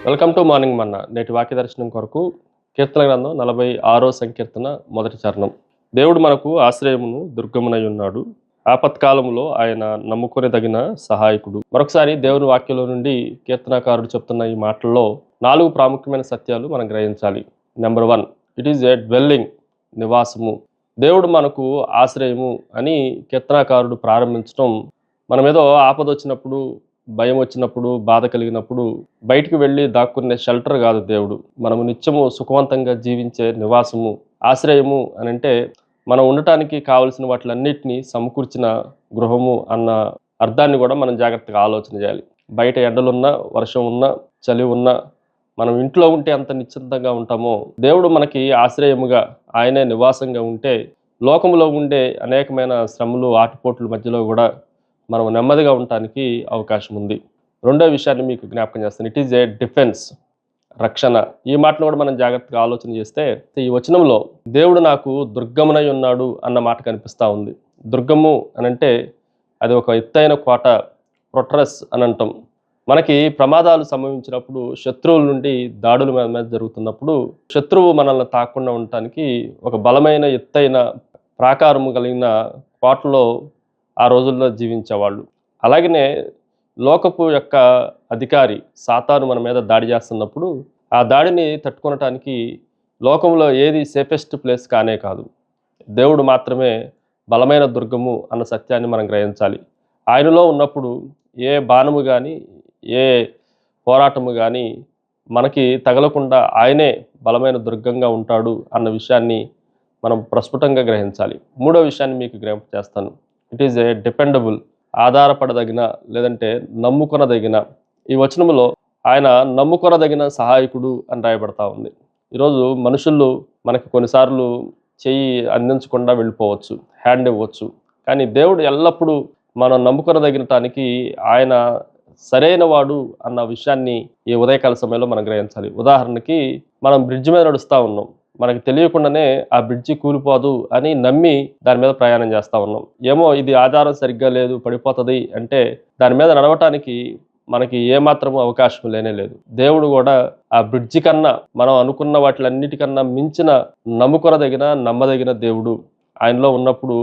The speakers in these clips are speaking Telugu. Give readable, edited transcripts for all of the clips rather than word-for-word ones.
వెల్కమ్ టు మార్నింగ్ మన్నా. నేటి వాక్య దర్శనం కొరకు కీర్తన గ్రంథం 46వ సంకీర్తన మొదటి చరణం. దేవుడు మనకు ఆశ్రయమును దుర్గమునై ఉన్నాడు, ఆపత్కాలంలో ఆయన నమ్ముకొనదగిన సహాయకుడు. మరొకసారి దేవుని వాక్యంలో నుండి కీర్తనాకారుడు చెప్తున్న ఈ మాటల్లో 4 ప్రాముఖ్యమైన సత్యాలు మనం గ్రహించాలి. Number 1, it is a dwelling, నివాసము. దేవుడు మనకు ఆశ్రయము అని కీర్తనాకారుడు ప్రారంభించడం, మనమేదో ఆపద వచ్చినప్పుడు, భయం వచ్చినప్పుడు, బాధ కలిగినప్పుడు బయటికి వెళ్ళి దాక్కునే షెల్టర్ కాదు దేవుడు. మనము నిత్యము సుఖవంతంగా జీవించే నివాసము, ఆశ్రయము అని అంటే మనం ఉండటానికి కావలసిన వాటిలన్నిటినీ సమకూర్చిన గృహము అన్న అర్థాన్ని కూడా మనం జాగ్రత్తగా ఆలోచన చేయాలి. బయట ఎండలున్నా, వర్షం ఉన్నా, చలి ఉన్నా, మనం ఇంట్లో ఉంటే ఎంత నిశ్చింతంగా ఉంటామో, దేవుడు మనకి ఆశ్రయముగా, ఆయనే నివాసంగా ఉంటే లోకంలో ఉండే అనేకమైన శ్రమలు, ఆటుపోట్ల మధ్యలో కూడా మనం నెమ్మదిగా ఉండటానికి అవకాశం ఉంది. రెండో విషయాన్ని మీకు జ్ఞాపకం చేస్తాను. ఇట్ ఈజ్ ఏ డిఫెన్స్, రక్షణ. ఈ మాటను కూడా మనం జాగ్రత్తగా ఆలోచన చేస్తే, ఈ వచనంలో దేవుడు నాకు దుర్గమునై ఉన్నాడు అన్న మాట కనిపిస్తూ ఉంది. దుర్గము అనంటే అది ఒక ఎత్తైన కోట, ప్రొట్రస్ అని అంటాం. మనకి ప్రమాదాలు సంభవించినప్పుడు, శత్రువుల నుండి దాడులు మన మీద జరుగుతున్నప్పుడు, శత్రువు మనల్ని తాకుండా ఉండటానికి ఒక బలమైన ఎత్తైన ప్రాకారము కలిగిన కోటలో ఆ రోజుల్లో జీవించేవాళ్ళు. అలాగనే లోకపు యొక్క అధికారి సాతాను మన మీద దాడి చేస్తున్నప్పుడు, ఆ దాడిని తట్టుకొనటానికి లోకంలో ఏది సేఫెస్ట్ ప్లేస్ కానే కాదు, దేవుడు మాత్రమే బలమైన దుర్గము అన్న సత్యాన్ని మనం గ్రహించాలి. ఆయనలో ఉన్నప్పుడు ఏ బాణము కానీ, ఏ పోరాటము కానీ మనకి తగలకుండా ఆయనే బలమైన దుర్గంగా ఉంటాడు అన్న విషయాన్ని మనం ప్రస్ఫుటంగా గ్రహించాలి. మూడో విషయాన్ని మీకు జ్ఞాపకం చేస్తాను. ఇట్ ఈజ్ ఏ డిపెండబుల్, ఆధారపడదగిన, లేదంటే నమ్ముకొనదగిన. ఈ వచనంలో ఆయన నమ్ముకొనదగిన సహాయకుడు అని రాయబడతా ఉంది. ఈరోజు మనుషులు మనకి కొన్నిసార్లు చెయ్యి అందించకుండా వెళ్ళిపోవచ్చు, హ్యాండ్ ఇవ్వచ్చు. కానీ దేవుడు ఎల్లప్పుడూ మనం నమ్ముకొనదగినటానికి ఆయన సరైన వాడు అన్న విషయాన్ని ఈ ఉదయకాల సమయంలో మనం గ్రహించాలి. ఉదాహరణకి మనం బ్రిడ్జ్ మీద నడుస్తూ ఉన్నాం, మనకి తెలియకుండానే ఆ బ్రిడ్జి కూలిపోదు అని నమ్మి దాని మీద ప్రయాణం చేస్తూ ఉన్నాం. ఏమో ఇది ఆధారం సరిగ్గా లేదు, పడిపోతుంది అంటే దాని మీద నడవటానికి మనకి ఏమాత్రం అవకాశం లేనే లేదు. దేవుడు కూడా ఆ బ్రిడ్జి కన్నా, మనం అనుకున్న వాటిలన్నిటికన్నా మించిన నమ్ముకొనదగిన, నమ్మదగిన దేవుడు. ఆయనలో ఉన్నప్పుడు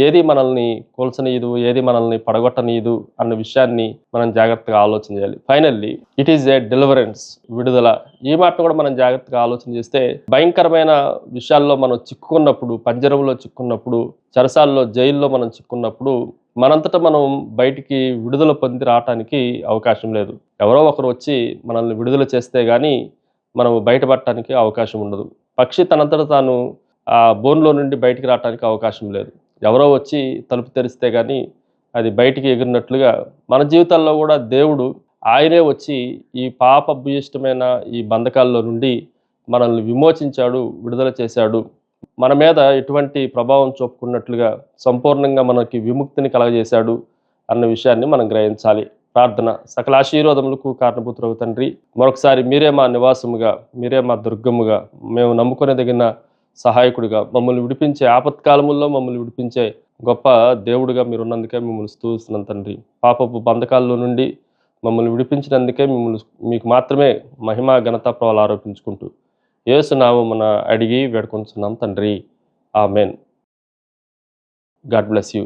ఏది మనల్ని కూల్చనీయదు, ఏది మనల్ని పడగొట్టనీయదు అన్న విషయాన్ని మనం జాగ్రత్తగా ఆలోచన చేయాలి. Finally it is a deliverance, విడుదల. ఈ మాట కూడా మనం జాగ్రత్తగా ఆలోచన చేస్తే, భయంకరమైన విషయాల్లో మనం చిక్కుకున్నప్పుడు, పంజరంలో చిక్కున్నప్పుడు, చెరసాల్లో, జైల్లో మనం చిక్కున్నప్పుడు, మనంతటా మనం బయటికి విడుదల పొంది రావటానికి అవకాశం లేదు. ఎవరో ఒకరు వచ్చి మనల్ని విడుదల చేస్తే కానీ మనం బయటపడటానికి అవకాశం ఉండదు. పక్షి తనంతట తాను ఆ బోన్లో నుండి బయటికి రావడానికి అవకాశం లేదు. ఎవరో వచ్చి తలుపు తెరిస్తే కానీ అది బయటికి ఎగిరినట్లుగా మన జీవితాల్లో కూడా దేవుడు ఆయనే వచ్చి ఈ పాపభూయిష్టమైన ఈ బంధకాల్లో నుండి మనల్ని విమోచించాడు, విడుదల చేశాడు. మన మీద ఎటువంటి ప్రభావం చూపుకున్నట్లుగా సంపూర్ణంగా మనకి విముక్తిని కలగజేశాడు అన్న విషయాన్ని మనం గ్రహించాలి. ప్రార్థన. సకల ఆశీర్వాదములకు కారణభూతుడగు తండ్రి, మరొకసారి మీరే మా నివాసముగా, మీరే మా దుర్గముగా, మేము నమ్ముకొనదగిన సహాయకుడిగా, మమ్మల్ని విడిపించే ఆపత్కాలముల్లో మమ్మల్ని విడిపించే గొప్ప దేవుడిగా మీరున్నందుకే మిమ్మల్ని స్తుతిస్తున్నాం తండ్రి. పాపపు బంధకాల్లో నుండి మమ్మల్ని విడిపించినందుకే మీకు మాత్రమే మహిమ, ఘనత, ప్రభావాలు ఆరోపించుకుంటూ యేసు నామమున అడిగి వేడుకొంచున్నాం తండ్రి. ఆమేన్. God bless you.